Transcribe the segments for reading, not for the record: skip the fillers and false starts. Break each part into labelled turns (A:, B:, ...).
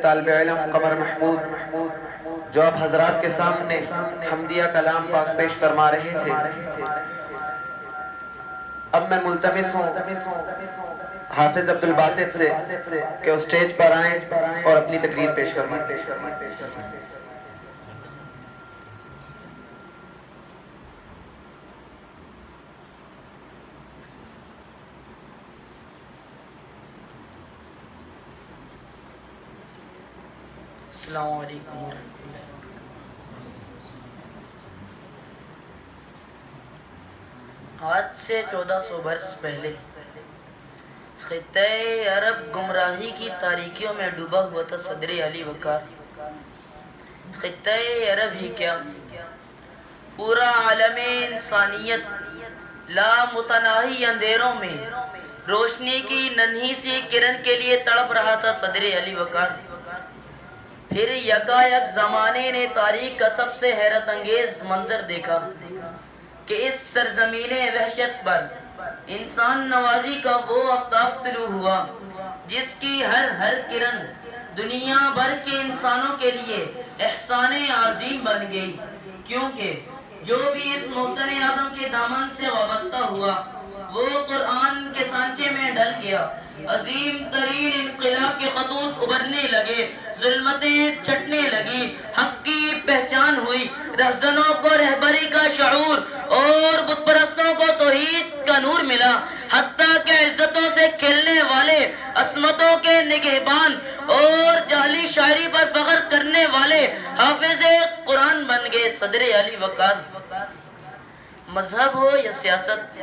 A: طالب علم قمر محمود جو اب حضرات کے سامنے حمدیہ کلام پاک پیش فرما رہے تھے، اب میں ملتمس ہوں حافظ عبدالباسط سے کہ وہ سٹیج پر آئیں اور اپنی تقریر پیش فرمائیں۔
B: السلام علیکم ورحمۃ اللہ۔ آج سے 1400 برس پہلے خطۂ عرب گمراہی کی تاریکیوں میں ڈوبا ہوا تھا صدر علی وقار۔ خطۂ عرب ہی کیا، پورا عالم انسانیت لامتناہی اندھیروں میں روشنی کی ننھی سی کرن کے لیے تڑپ رہا تھا صدر علی وقار۔ پھر یکایک زمانے نے تاریخ کا سب سے حیرت انگیز منظر دیکھا کہ اس سرزمین وحشت پر انسان نوازی کا وہ آفتاب طلوع ہوا جس کی ہر کرن دنیا بھر کے انسانوں کے لیے احسان عظیم بن گئی، کیونکہ جو بھی اس محسن اعظم کے دامن سے وابستہ ہوا وہ قرآن کے سانچے میں ڈل گیا۔ عظیم ترین انقلاب کے خطوط ابھرنے لگے، ظلمتیں چھٹنے لگی، حق کی پہچان ہوئی، رہزنوں کو رہبری کا شعور اور بت پرستوں کو توحید کا نور ملا، حتیٰ کہ عزتوں سے کھیلنے والے، عصمتوں کے نگہبان اور جعلی شاعری پر فخر کرنے والے حافظ قرآن بن گئے صدر علی وقار۔ مذہب ہو یا سیاست،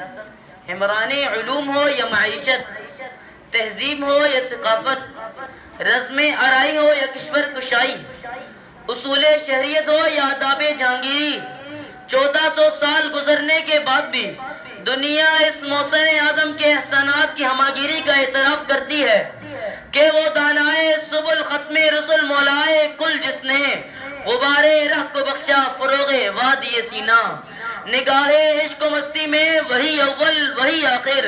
B: حمران علوم ہو یا معیشت، تہذیب ہو یا ثقافت، رزم آرائی ہو یا کشور کشائی، اصول شہریت ہو یا آداب جہانگیری، 1400 سال گزرنے کے بعد بھی دنیا اس محسن اعظم کے احسانات کی ہماگیری کا اعتراف کرتی ہے کہ وہ دانائے سبل ختم رسل مولائے کل جس نے غبار رہ کو بخشا فروغ وادی سینہ، نگاہ عشق و مستی میں وہی اول وہی آخر،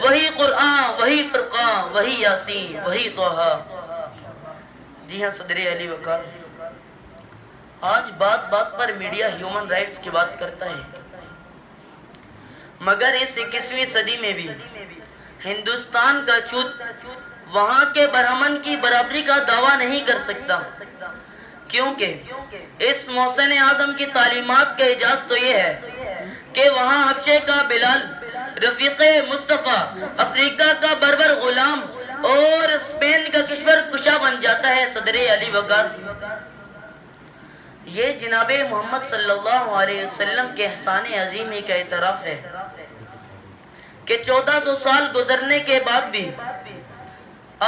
B: وہی قرآن وہی فرقان وہی یاسین وہی طہ۔ جی ہاں صدر علی وقار، آج بات بات پر میڈیا ہیومن رائٹس کی بات کرتا ہے، مگر اس 21ویں صدی میں بھی ہندوستان کا چھوت وہاں کے برہمن کی برابری کا دعویٰ نہیں کر سکتا، کیونکہ اس محسن اعظم کی تعلیمات کا اعجاز تو یہ ہے کہ وہاں حبشے کا بلال، رفیق مصطفیٰ، افریقہ کا بربر غلام اور اسپین کا کشور کشا بن جاتا ہے صدر علی وقار۔ یہ جناب محمد صلی اللہ علیہ وسلم کے احسان عظیم ہی کا اعتراف ہے کہ 1400 سال گزرنے کے بعد بھی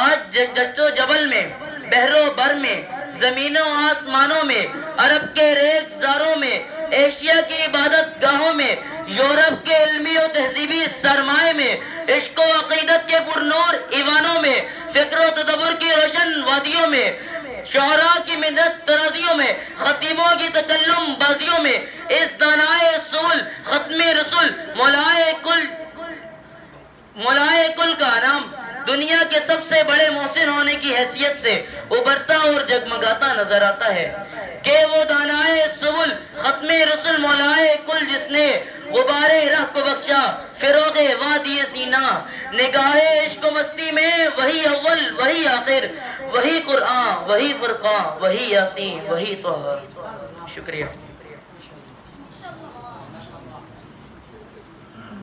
B: آج دشت و جبل میں، بحر و بر میں، زمینوں آسمانوں میں، عرب کے ریگزاروں میں، ایشیا کی عبادت گاہوں میں، یورپ کے علمی و تہذیبی سرمائے میں، عشق و عقیدت کے پرنور ایوانوں میں، فکر و تدبر کی روشن وادیوں میں، شعراء کی منت ترازیوں میں، خطیبوں کی تکلم بازیوں میں، اس دانائے سول ختم رسول مولائے کل کا نام دنیا کے سب سے بڑے محسن ہونے کی حیثیت سے ابھرتا اور جگمگاتا نظر آتا ہے کہ وہ دانائے سبل ختم رسول مولائے کل جس نے غبار رہ کو بخشا فروغ وادی سینہ، نگاہ عشق و مستی میں وہی اول وہی آخر، وہی قرآن وہی فرقان وہی یاسین وہی طہ۔ شکریہ۔